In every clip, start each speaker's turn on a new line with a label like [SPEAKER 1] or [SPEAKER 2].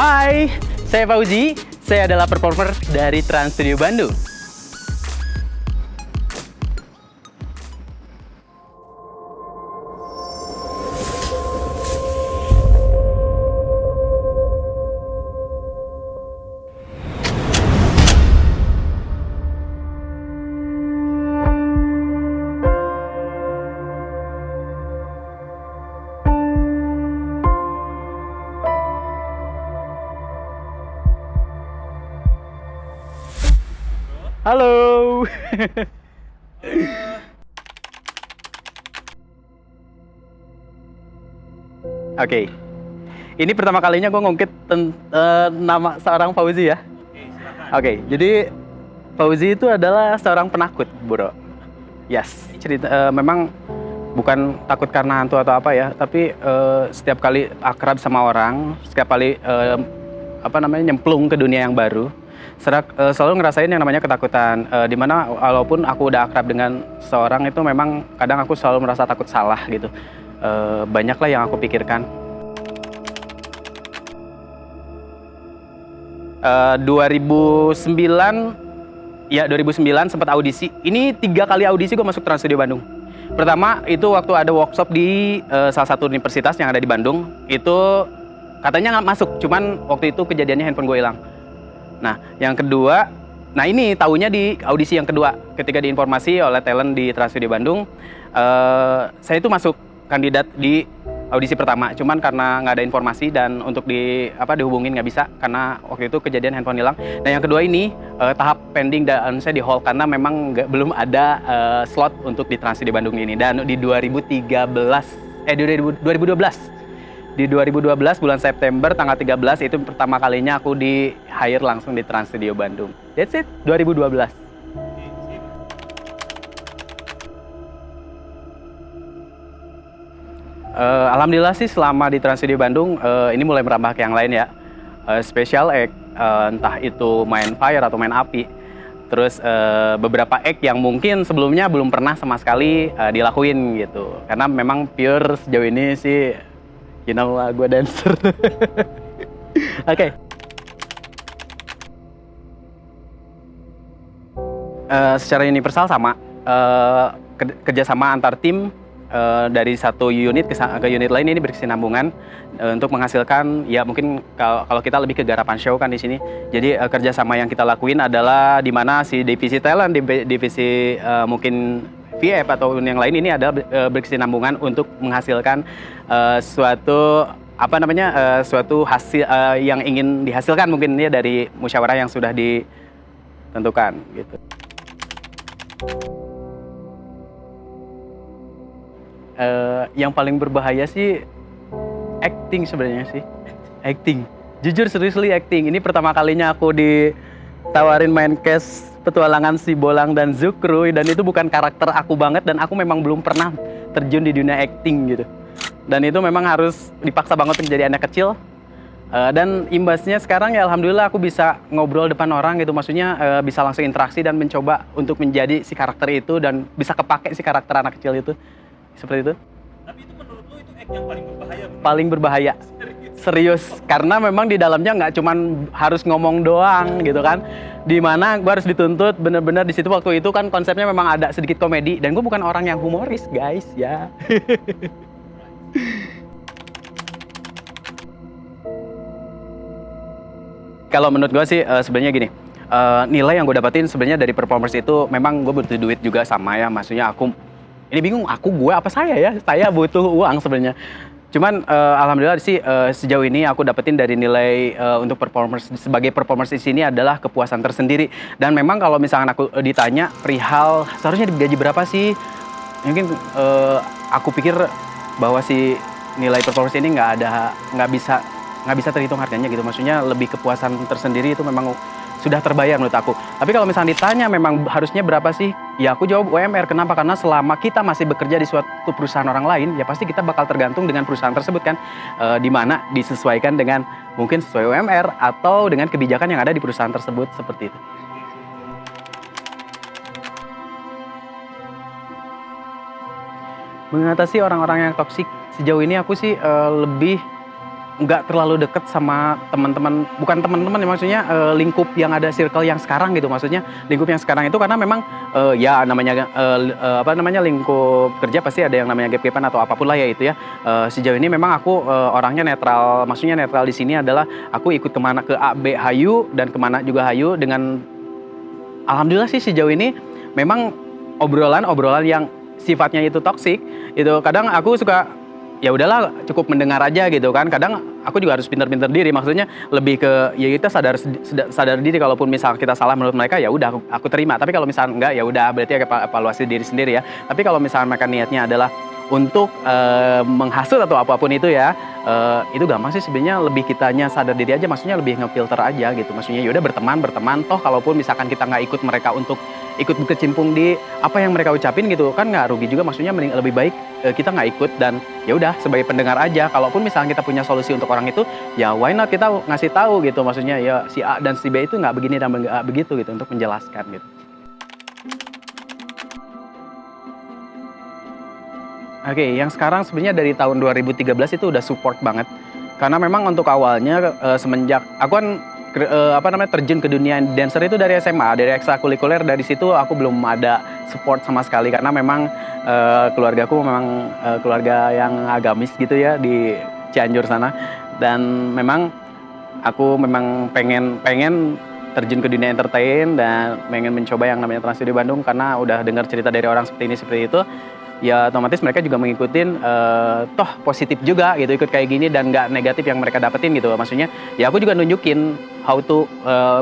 [SPEAKER 1] Hai, saya Fauzi. Saya adalah performer dari Trans Studio Bandung. Halo. Oke, ini pertama kalinya gue ngungkit nama seorang Fauzi ya. Oke, jadi Fauzi itu adalah seorang penakut, bro. Yes, memang bukan takut karena hantu atau apa ya, tapi setiap kali akrab sama orang, setiap kali nyemplung ke dunia yang baru, selalu ngerasain yang namanya ketakutan. Dimana walaupun aku udah akrab dengan seorang itu, memang kadang aku selalu merasa takut salah gitu. Banyaklah yang aku pikirkan. 2009 sempat audisi. Ini 3 kali audisi gue masuk Trans Studio Bandung. Pertama itu waktu ada workshop di salah satu universitas yang ada di Bandung. Itu katanya nggak masuk, cuman waktu itu kejadiannya handphone gue hilang. Nah, yang kedua, ini taunya di audisi yang kedua, ketika diinformasi oleh talent di Trans Studio Bandung, saya itu masuk kandidat di audisi pertama, cuman karena nggak ada informasi dan untuk dihubungin nggak bisa karena waktu itu kejadian handphone hilang. Nah, yang kedua ini tahap pending dan saya di hold karena memang belum ada slot untuk di Trans Studio Bandung ini. Dan di 2012 di 2012 bulan September tanggal 13 itu pertama kalinya aku di hire langsung di Trans Studio Bandung. That's it, 2012. Alhamdulillah sih selama di Trans Studio Bandung ini mulai merambah ke yang lain ya. Special act, entah itu main fire atau main api. Terus beberapa act yang mungkin sebelumnya belum pernah sama sekali dilakuin gitu. Karena memang pure sejauh ini sih, you know lah, gue dancer. Oke. Secara universal sama, kerjasama antar tim dari satu unit ke unit lain ini berkesinambungan untuk menghasilkan ya mungkin kalau kita lebih ke garapan show kan di sini. Jadi kerjasama yang kita lakuin adalah di mana si divisi talent, divisi mungkin VF atau yang lain ini adalah berkesinambungan untuk menghasilkan suatu suatu hasil yang ingin dihasilkan mungkin ya dari musyawarah yang sudah ditentukan gitu. Yang paling berbahaya sih acting sebenarnya sih. Acting. Jujur seriously acting. Ini pertama kalinya aku ditawarin main cast petualangan si Bolang dan Zukruy, dan itu bukan karakter aku banget dan aku memang belum pernah terjun di dunia acting gitu. Dan itu memang harus dipaksa banget untuk jadi anak kecil. Dan imbasnya sekarang ya alhamdulillah aku bisa ngobrol depan orang gitu. Maksudnya bisa langsung interaksi dan mencoba untuk menjadi si karakter itu dan bisa kepake si karakter anak kecil itu. Seperti itu.
[SPEAKER 2] Tapi itu menurut lo itu act yang paling berbahaya?
[SPEAKER 1] Paling berbahaya. Serius. Karena memang di dalamnya nggak cuman harus ngomong doang gitu kan. Dimana gue harus dituntut bener-bener di situ waktu itu kan konsepnya memang ada sedikit komedi. Dan gue bukan orang yang humoris guys ya. Kalau menurut gue sih sebenarnya gini. Nilai yang gue dapetin sebenarnya dari performance itu memang gue butuh duit juga sama ya. Maksudnya ini bingung, gue apa saya ya? Saya butuh uang sebenarnya. Cuman alhamdulillah sih sejauh ini aku dapetin dari nilai untuk performers sebagai performers di sini adalah kepuasan tersendiri. Dan memang kalau misalkan aku ditanya perihal seharusnya digaji berapa sih? Mungkin aku pikir bahwa si nilai performance ini nggak bisa terhitung harganya gitu. Maksudnya lebih kepuasan tersendiri itu memang sudah terbayar menurut aku. Tapi kalau misalnya ditanya memang harusnya berapa sih? Ya aku jawab UMR. Kenapa? Karena selama kita masih bekerja di suatu perusahaan orang lain, ya pasti kita bakal tergantung dengan perusahaan tersebut kan. Di mana disesuaikan dengan mungkin sesuai UMR atau dengan kebijakan yang ada di perusahaan tersebut seperti itu. Mengatasi orang-orang yang toksik sejauh ini aku sih lebih nggak terlalu deket sama teman-teman, bukan teman-teman ya maksudnya lingkup yang ada circle yang sekarang gitu, maksudnya lingkup yang sekarang itu karena memang ya namanya apa namanya lingkup kerja pasti ada yang namanya gap-gapan atau apapun lah ya itu ya. Sejauh ini memang aku orangnya netral, maksudnya netral di sini adalah aku ikut kemana ke A B hayu dan kemana juga hayu dengan alhamdulillah sih sejauh ini memang obrolan yang sifatnya itu toksik itu kadang aku suka ya udahlah cukup mendengar aja gitu kan. Kadang aku juga harus pintar-pintar diri, maksudnya lebih ke ya kita sadar diri kalaupun misal kita salah menurut mereka ya udah aku terima. Tapi kalau misal enggak ya udah berarti evaluasi diri sendiri ya. Tapi kalau misal mereka niatnya adalah untuk menghasut atau apapun itu ya, itu gampang sih sebenarnya, lebih kitanya sadar diri aja, maksudnya lebih ngefilter aja gitu. Maksudnya ya udah berteman toh kalaupun misalkan kita nggak ikut mereka untuk ikut berkecimpung di apa yang mereka ucapin gitu kan nggak rugi juga, maksudnya lebih baik kita nggak ikut dan ya udah sebagai pendengar aja. Kalaupun misalnya kita punya solusi untuk orang itu ya why not kita ngasih tahu gitu, maksudnya ya si A dan si B itu nggak begini dan nggak begitu gitu untuk menjelaskan gitu. Oke, yang sekarang sebenarnya dari tahun 2013 itu udah support banget. Karena memang untuk awalnya semenjak aku kan terjun ke dunia dancer itu dari SMA, dari ekstrakurikuler. Dari situ aku belum ada support sama sekali karena memang keluargaku memang keluarga yang agamis gitu ya di Cianjur sana. Dan memang aku memang pengen terjun ke dunia entertain dan pengen mencoba yang namanya Trans Studio Bandung karena udah dengar cerita dari orang seperti ini seperti itu. Ya otomatis mereka juga mengikutin toh positif juga gitu ikut kayak gini dan nggak negatif yang mereka dapetin gitu. Maksudnya ya aku juga nunjukin how to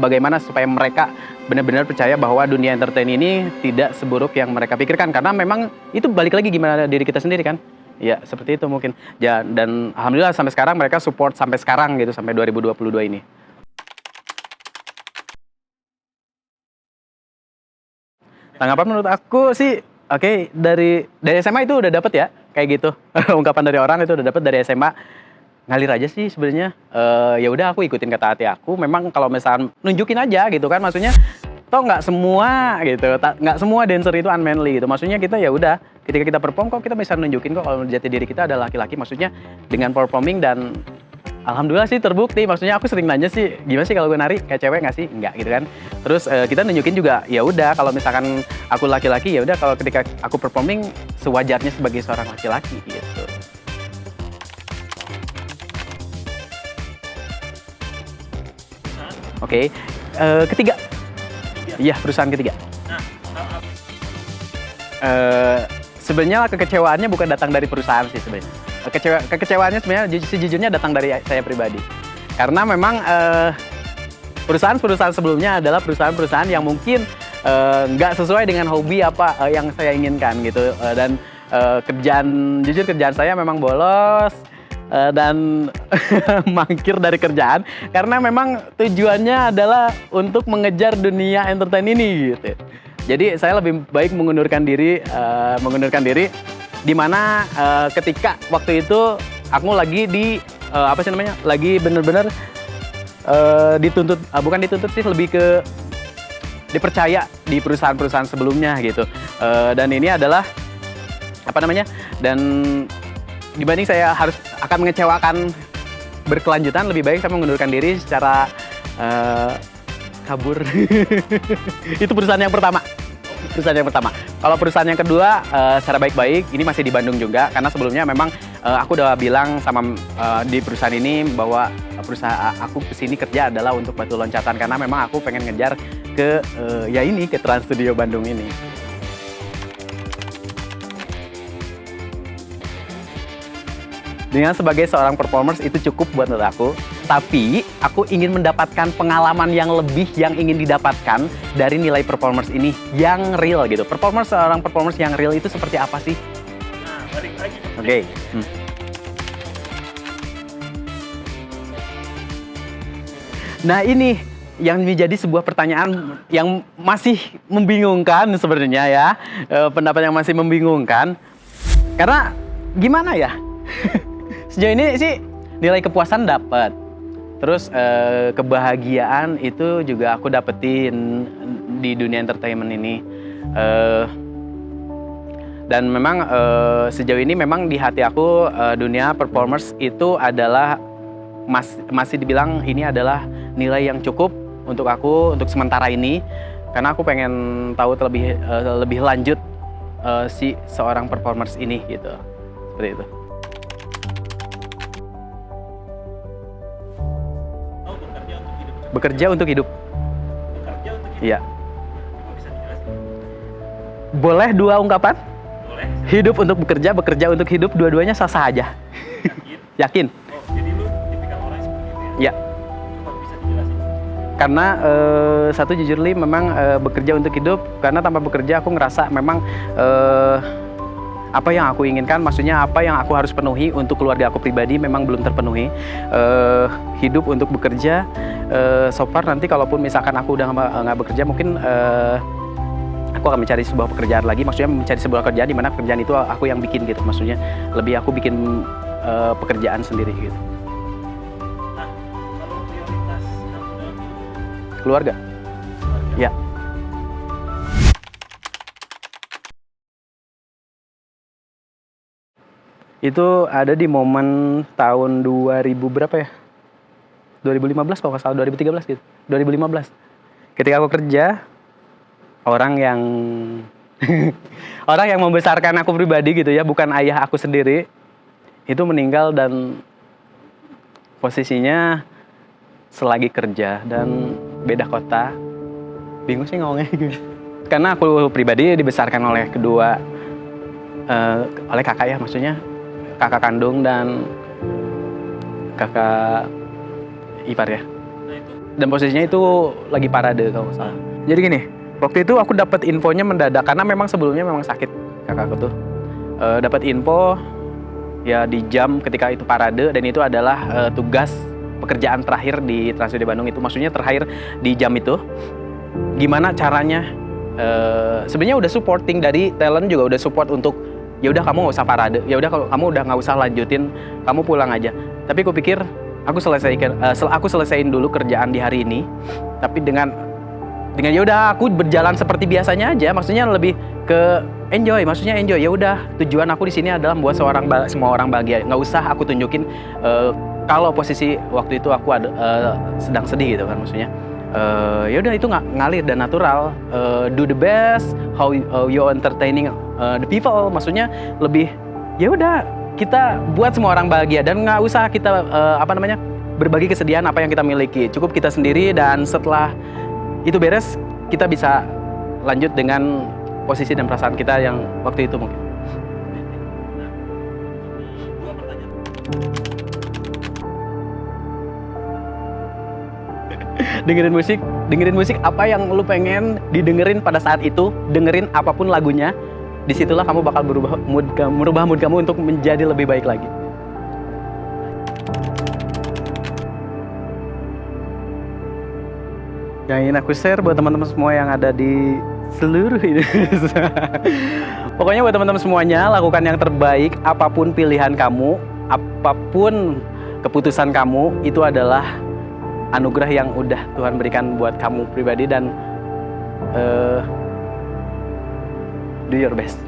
[SPEAKER 1] bagaimana supaya mereka benar-benar percaya bahwa dunia entertain ini tidak seburuk yang mereka pikirkan, karena memang itu balik lagi gimana diri kita sendiri kan. Ya seperti itu mungkin ya, dan alhamdulillah sampai sekarang mereka support sampai sekarang gitu, sampai 2022 ini. Tanggapan menurut aku sih oke, dari SMA itu udah dapet ya kayak gitu. Ungkapan dari orang itu udah dapet dari SMA. Ngalir aja sih sebenarnya. Ya udah aku ikutin kata hati aku. Memang kalau misalnya nunjukin aja gitu kan, maksudnya toh nggak semua gitu, nggak semua dancer itu unmanly gitu. Maksudnya kita ya udah ketika kita perform kok kita bisa nunjukin kok kalau jati diri kita adalah laki-laki. Maksudnya dengan performing dan alhamdulillah sih terbukti. Maksudnya aku sering nanya sih, gimana sih kalau gue nari kayak cewek nggak sih? Enggak gitu kan. Terus kita nunjukin juga, ya udah kalau misalkan aku laki-laki ya udah kalau ketika aku performing sewajarnya sebagai seorang laki-laki gitu. Oke, ketiga. Iya, perusahaan ketiga. Sebenarnya kekecewaannya bukan datang dari perusahaan sih sebenarnya. Kekecewaannya sebenarnya sejujurnya datang dari saya pribadi. Karena memang perusahaan-perusahaan sebelumnya adalah perusahaan-perusahaan yang mungkin nggak sesuai dengan hobi apa yang saya inginkan gitu. Dan jujur kerjaan saya memang bolos dan mangkir dari kerjaan karena memang tujuannya adalah untuk mengejar dunia entertain ini gitu. Jadi saya lebih baik mengundurkan diri di mana ketika waktu itu aku lagi di lagi bener-bener dituntut, bukan dituntut sih, lebih ke dipercaya di perusahaan-perusahaan sebelumnya gitu. Dan ini adalah dan dibanding saya akan mengecewakan berkelanjutan, lebih baik saya mengundurkan diri secara kabur. Itu perusahaan yang pertama. Kalau perusahaan yang kedua secara baik-baik, ini masih di Bandung juga, karena sebelumnya memang aku udah bilang sama di perusahaan ini bahwa aku kesini kerja adalah untuk batu loncatan, karena memang aku pengen ngejar ke ke Trans Studio Bandung ini. Dengan sebagai seorang performers itu cukup buat menurut aku. Tapi aku ingin mendapatkan pengalaman yang lebih yang ingin didapatkan dari nilai performers ini yang real gitu. Seorang performers yang real itu seperti apa sih?
[SPEAKER 2] Nah, balik lagi.
[SPEAKER 1] Oke. Nah ini yang menjadi sebuah pertanyaan yang masih membingungkan sebenarnya ya. Pendapat yang masih membingungkan. Karena gimana ya? Sejauh ini sih nilai kepuasan dapat, terus kebahagiaan itu juga aku dapetin di dunia entertainment ini, dan memang sejauh ini memang di hati aku dunia performers itu adalah masih dibilang ini adalah nilai yang cukup untuk aku untuk sementara ini, karena aku pengen tahu lebih lanjut si seorang performers ini gitu, seperti itu.
[SPEAKER 2] Oh, bekerja untuk hidup.
[SPEAKER 1] Bekerja untuk hidup.
[SPEAKER 2] Bekerja untuk hidup.
[SPEAKER 1] Iya.
[SPEAKER 2] Coba bisa dijelasin?
[SPEAKER 1] Boleh dua ungkapan?
[SPEAKER 2] Boleh.
[SPEAKER 1] Hidup untuk bekerja, bekerja untuk hidup, dua-duanya sah-sah aja.
[SPEAKER 2] Yakin?
[SPEAKER 1] Yakin?
[SPEAKER 2] Oh, jadi lu tipikal orang yang seperti itu ya?
[SPEAKER 1] Iya.
[SPEAKER 2] Coba bisa dijelasin?
[SPEAKER 1] Karena satu jujur Li, memang bekerja untuk hidup, karena tanpa bekerja aku ngerasa memang apa yang aku inginkan, maksudnya apa yang aku harus penuhi untuk keluarga aku pribadi memang belum terpenuhi. Hidup untuk bekerja, so far nanti kalaupun misalkan aku udah nggak bekerja, mungkin aku akan mencari sebuah pekerjaan lagi, maksudnya mencari sebuah kerjaan di mana pekerjaan itu aku yang bikin gitu, maksudnya lebih aku bikin pekerjaan sendiri gitu.
[SPEAKER 2] Nah, kalau prioritas kamu dalam hidup,
[SPEAKER 1] Keluarga.
[SPEAKER 2] keluarga.
[SPEAKER 1] Ya. Itu ada di momen tahun 2000 berapa ya? 2015 kalau nggak salah, 2013 gitu. 2015. Ketika aku kerja, orang yang orang yang membesarkan aku pribadi gitu ya, bukan ayah aku sendiri, itu meninggal dan posisinya selagi kerja dan beda kota. Bingung sih ngomongnya gitu. Karena aku pribadi dibesarkan oleh kedua oleh kakak ya, maksudnya kakak kandung dan kakak ipar ya.
[SPEAKER 2] Nah, itu
[SPEAKER 1] Dan posisinya itu lagi parade kalau nggak salah. Jadi gini, waktu itu aku dapat infonya mendadak karena memang sebelumnya memang sakit kakakku tuh. Dapat info ya di jam ketika itu parade, dan itu adalah tugas pekerjaan terakhir di Trans Studio Bandung itu, maksudnya terakhir di jam itu. Gimana caranya? Sebenarnya udah supporting dari talent juga udah support untuk ya udah kamu nggak usah parade, ya udah kamu udah nggak usah lanjutin, kamu pulang aja. Tapi aku pikir aku selesaiin dulu kerjaan di hari ini, tapi dengan ya udah aku berjalan seperti biasanya aja, maksudnya lebih ke enjoy, maksudnya enjoy. Ya udah, tujuan aku di sini adalah membuat semua orang bahagia, nggak usah aku tunjukin kalau posisi waktu itu aku sedang sedih gitu kan, maksudnya ya udah itu ngalir dan natural. Do the best, how you entertaining the people, maksudnya lebih ya udah kita buat semua orang bahagia dan nggak usah kita berbagi kesedihan apa yang kita miliki, cukup kita sendiri. Dan setelah itu beres, kita bisa lanjut dengan posisi dan perasaan kita yang waktu itu mungkin.
[SPEAKER 2] dua pertanyaan.
[SPEAKER 1] dengerin musik apa yang lu pengen didengerin pada saat itu, dengerin apapun lagunya, disitulah kamu bakal merubah mood kamu untuk menjadi lebih baik lagi. Yang ingin aku share buat teman-teman semua yang ada di seluruh Indonesia. Pokoknya buat teman-teman semuanya, lakukan yang terbaik, apapun pilihan kamu, apapun keputusan kamu, itu adalah anugerah yang udah Tuhan berikan buat kamu pribadi, dan do your best.